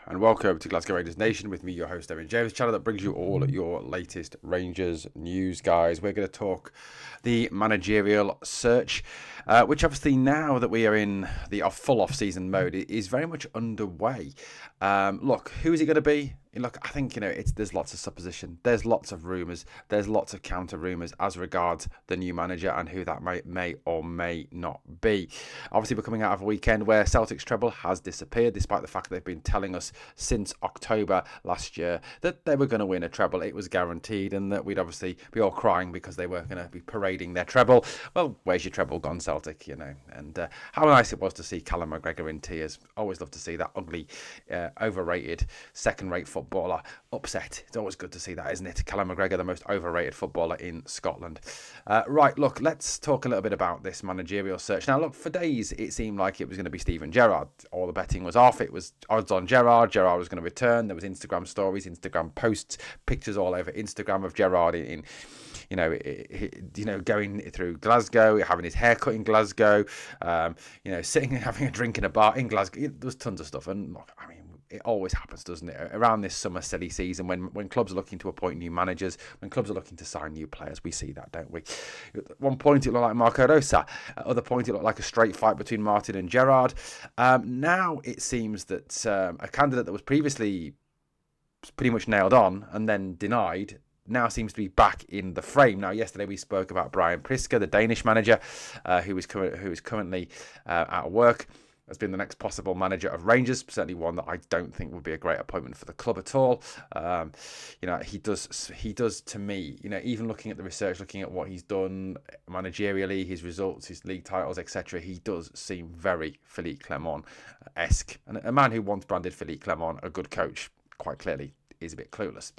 and welcome to Glasgow Rangers Nation with me, your host, Evan James, channel that brings you all your latest Rangers news, guys. We're going to talk the managerial search, which obviously now that we are in the full off-season mode, is very much underway. Look, who is it going to be? Look, I think, there's lots of supposition. There's lots of rumours. There's lots of counter rumours as regards the new manager and who that may or may not be. Obviously, we're coming out of a weekend where Celtic's treble has disappeared, despite the fact that they've been telling us since October last year that they were going to win a treble. It was guaranteed, and that we'd obviously be all crying because they were going to be parading their treble. Well, where's your treble gone, Celtic? And how nice it was to see Callum McGregor in tears. Always love to see that ugly, overrated, second-rate footballer upset. It's always good to see that, isn't it? Callum McGregor, the most overrated footballer in Scotland. Right, look, let's talk a little bit about this managerial search. Now, look, for days it seemed like it was going to be Steven Gerrard. All the betting was off. It was odds on Gerrard. Gerrard was going to return. There was Instagram stories, Instagram posts, pictures all over Instagram of Gerrard going through Glasgow, having his hair cut in Glasgow, sitting and having a drink in a bar in Glasgow. There was tons of stuff. And look, I mean, it always happens, doesn't it? Around this summer silly season, when clubs are looking to appoint new managers, when clubs are looking to sign new players, we see that, don't we? At one point, it looked like Marco Rosa. At other point, it looked like a straight fight between Martin and Gerrard. Now it seems that a candidate that was previously pretty much nailed on and then denied now seems to be back in the frame. Now, yesterday we spoke about Brian Priske, the Danish manager, who is currently out of work. Has been the next possible manager of Rangers, certainly one that I don't think would be a great appointment for the club at all. He does to me, even looking at the research, looking at what he's done managerially, his results, his league titles, etc., he does seem very Philippe Clement-esque. And a man who once branded Philippe Clement a good coach, quite clearly, is a bit clueless.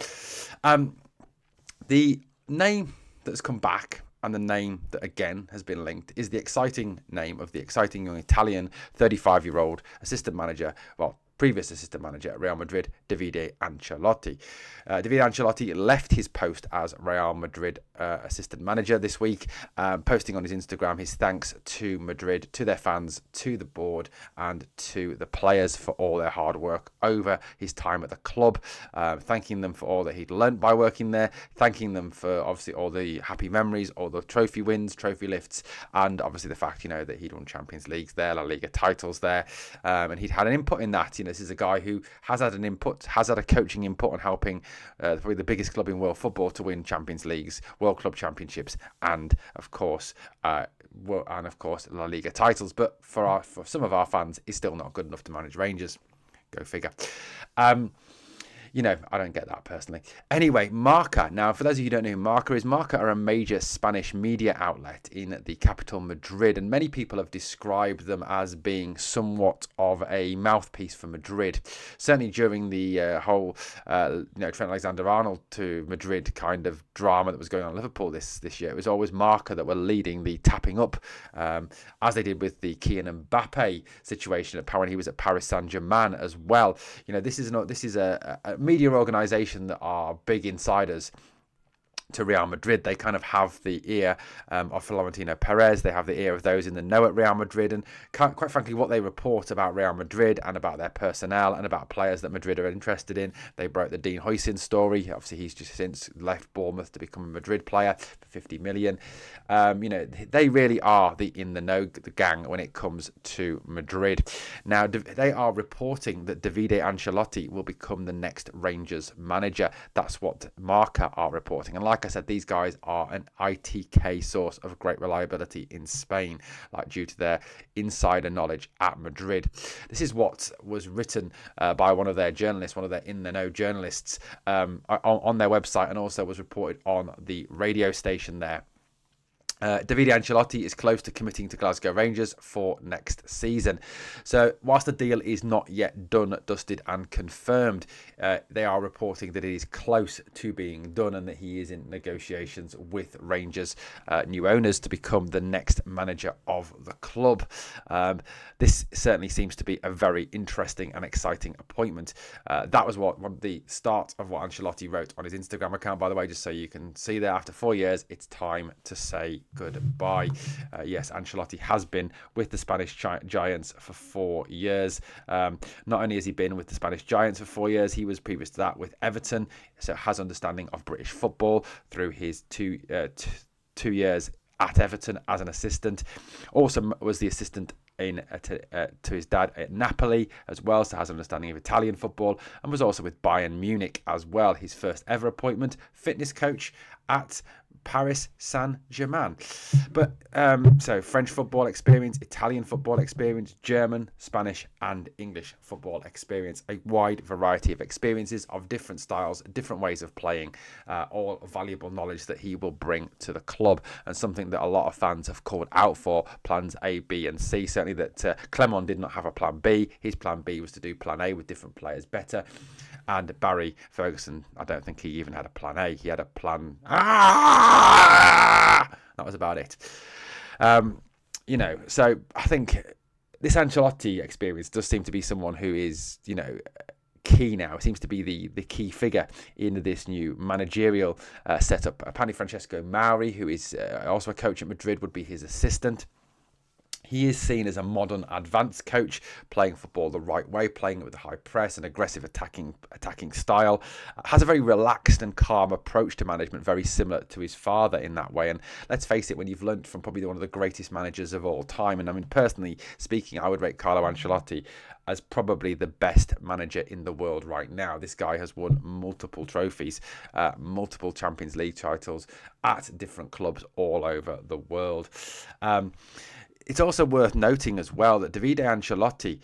The name that's come back, and the name that again has been linked, is the exciting name of the exciting young Italian 35-year-old assistant manager, previous assistant manager at Real Madrid, Davide Ancelotti. Davide Ancelotti left his post as Real Madrid assistant manager this week, posting on his Instagram his thanks to Madrid, to their fans, to the board, and to the players for all their hard work over his time at the club, thanking them for all that he'd learnt by working there, thanking them for obviously all the happy memories, all the trophy wins, trophy lifts, and obviously the fact, that he'd won Champions Leagues there, La Liga titles there, and he'd had an input in that. This is a guy who has had a coaching input on helping probably the biggest club in world football to win Champions Leagues, World Club Championships, and of course La Liga titles. But for some of our fans, he's still not good enough to manage Rangers. Go figure. I don't get that personally. Anyway, Marca. Now, for those of you who don't know who Marca is, Marca are a major Spanish media outlet in the capital, Madrid, and many people have described them as being somewhat of a mouthpiece for Madrid. Certainly during the whole, Trent Alexander-Arnold to Madrid kind of drama that was going on in Liverpool this year, it was always Marca that were leading the tapping up, as they did with the Kylian Mbappe situation. Apparently, he was at Paris Saint-Germain as well. This is a media organisation that are big insiders to Real Madrid. They kind of have the ear of Florentino Perez. They have the ear of those in the know at Real Madrid, and quite frankly, what they report about Real Madrid and about their personnel and about players that Madrid are interested in. They broke the Dean Huijsen story. Obviously, he's just since left Bournemouth to become a Madrid player for 50 million. They really are the know, the gang when it comes to Madrid. Now, they are reporting that Davide Ancelotti will become the next Rangers manager. That's what Marca are reporting. And like I said, these guys are an ITK source of great reliability in Spain, due to their insider knowledge at Madrid. This is what was written by one of their journalists, one of their in-the-know journalists, on their website, and also was reported on the radio station there. Davide Ancelotti is close to committing to Glasgow Rangers for next season. So whilst the deal is not yet done, dusted and confirmed, they are reporting that it is close to being done and that he is in negotiations with Rangers new owners to become the next manager of the club. This certainly seems to be a very interesting and exciting appointment. That was the start of what Ancelotti wrote on his Instagram account, by the way, just so you can see there. After 4 years, it's time to say goodbye. Yes, Ancelotti has been with the Spanish Giants for 4 years. Not only has he been with the Spanish Giants for 4 years, he was previous to that with Everton, so has understanding of British football through his two years at Everton as an assistant. Also was the assistant to his dad at Napoli as well, so has an understanding of Italian football, and was also with Bayern Munich as well. His first ever appointment, fitness coach at Paris Saint-Germain. But so French football experience, Italian football experience, German, Spanish and English football experience. A wide variety of experiences of different styles, different ways of playing, all valuable knowledge that he will bring to the club, and something that a lot of fans have called out for, plans A, B and C. Certainly that Clement did not have a plan B. His plan B was to do plan A with different players better. And Barry Ferguson, I don't think he even had a plan A. He had a plan. That was about it. So I think this Ancelotti experience does seem to be someone who is, key now. It seems to be the key figure in this new managerial setup. Apparently Francesco Mauri, who is also a coach at Madrid, would be his assistant. He is seen as a modern, advanced coach, playing football the right way, playing it with a high press and aggressive attacking style. Has a very relaxed and calm approach to management, very similar to his father in that way. And let's face it, when you've learnt from probably one of the greatest managers of all time, and I mean, personally speaking, I would rate Carlo Ancelotti as probably the best manager in the world right now. This guy has won multiple trophies, multiple Champions League titles at different clubs all over the world. It's also worth noting as well that Davide Ancelotti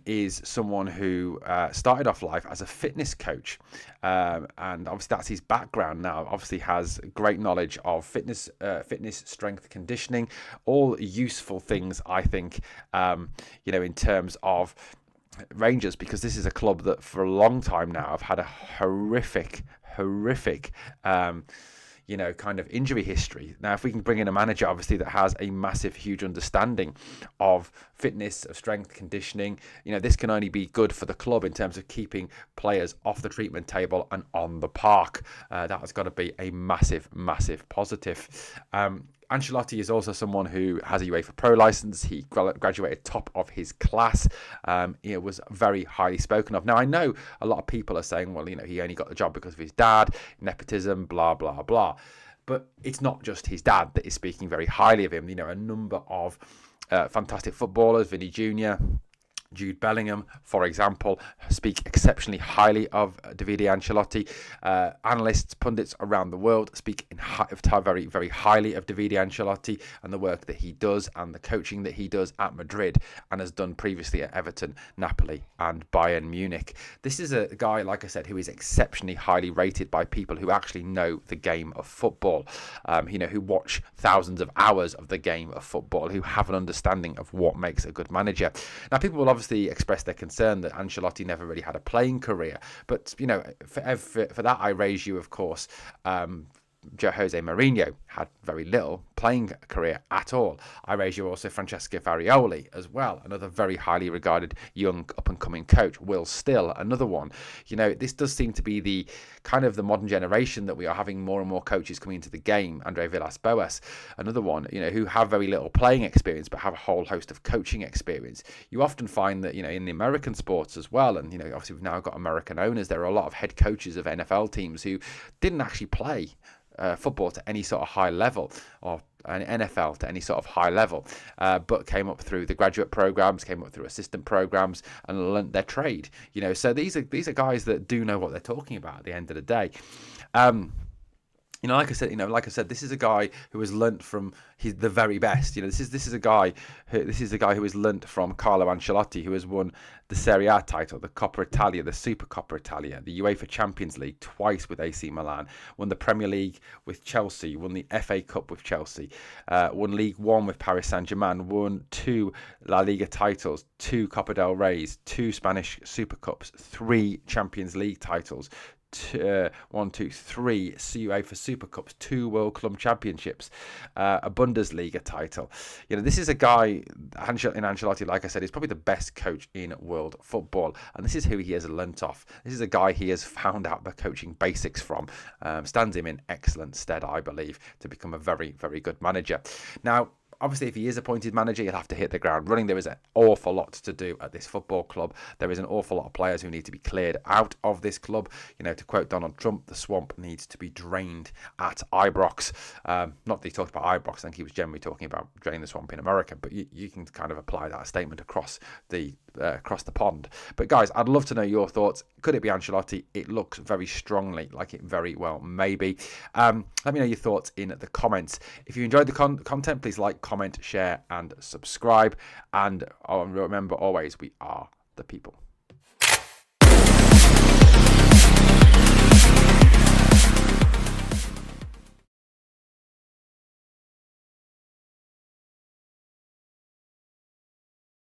is someone who started off life as a fitness coach, and obviously that's his background now. Obviously has great knowledge of fitness, strength, conditioning, all useful things, I think, in terms of Rangers, because this is a club that for a long time now have had a horrific kind of injury history. Now, if we can bring in a manager, obviously, that has a massive, huge understanding of fitness, of strength, conditioning, this can only be good for the club in terms of keeping players off the treatment table and on the park. That has got to be a massive, massive positive. Ancelotti is also someone who has a UEFA Pro license. He graduated top of his class. Was very highly spoken of. Now, I know a lot of people are saying, well, he only got the job because of his dad, nepotism, blah, blah, blah. But it's not just his dad that is speaking very highly of him. A number of fantastic footballers, Vinny Jr., Jude Bellingham, for example, speak exceptionally highly of Davide Ancelotti. Analysts, pundits around the world speak very, very highly of Davide Ancelotti and the work that he does and the coaching that he does at Madrid and has done previously at Everton, Napoli and Bayern Munich. This is a guy, like I said, who is exceptionally highly rated by people who actually know the game of football, who watch thousands of hours of the game of football, who have an understanding of what makes a good manager. Now, people will obviously express their concern that Ancelotti never really had a playing career, but for that I raise you, of course, Jose Mourinho had very little playing career at all. I raise you also Francesco Farioli as well, another very highly regarded young up-and-coming coach. Will Still, another one. This does seem to be the kind of the modern generation that we are having more and more coaches coming into the game. Andre Villas-Boas, another one, who have very little playing experience but have a whole host of coaching experience. You often find that, in the American sports as well, and, obviously we've now got American owners, there are a lot of head coaches of NFL teams who didn't actually play football to any sort of high level, or an NFL to any sort of high level, but came up through the graduate programs, came up through assistant programs, and learnt their trade. So these are guys that do know what they're talking about at the end of the day. Like I said, this is a guy who has learnt from the very best. This is a guy who has learnt from Carlo Ancelotti, who has won the Serie A title, the Coppa Italia, the Super Coppa Italia, the UEFA Champions League twice with AC Milan, won the Premier League with Chelsea, won the FA Cup with Chelsea, won League One with Paris Saint-Germain, won 2 La Liga titles, 2 Copa del Reys, 2 Spanish Super Cups, 3 Champions League titles, three UEFA Super Cups, 2 World Club Championships, a Bundesliga title. This is a guy in Ancelotti, like I said, is probably the best coach in world football, and this is who he has learnt off. This is a guy he has found out the coaching basics from. Stands him in excellent stead, I believe, to become a very, very good manager. Now, obviously, if he is appointed manager, he'll have to hit the ground running. There is an awful lot to do at this football club. There is an awful lot of players who need to be cleared out of this club. To quote Donald Trump, the swamp needs to be drained at Ibrox. Not that he talked about Ibrox, I think he was generally talking about draining the swamp in America, but you can kind of apply that statement across the pond. But guys, I'd love to know your thoughts. Could it be Ancelotti? It looks very strongly like it very well may be. Let me know your thoughts in the comments. If you enjoyed the content, please like, comment, share and subscribe. And remember always, we are the people.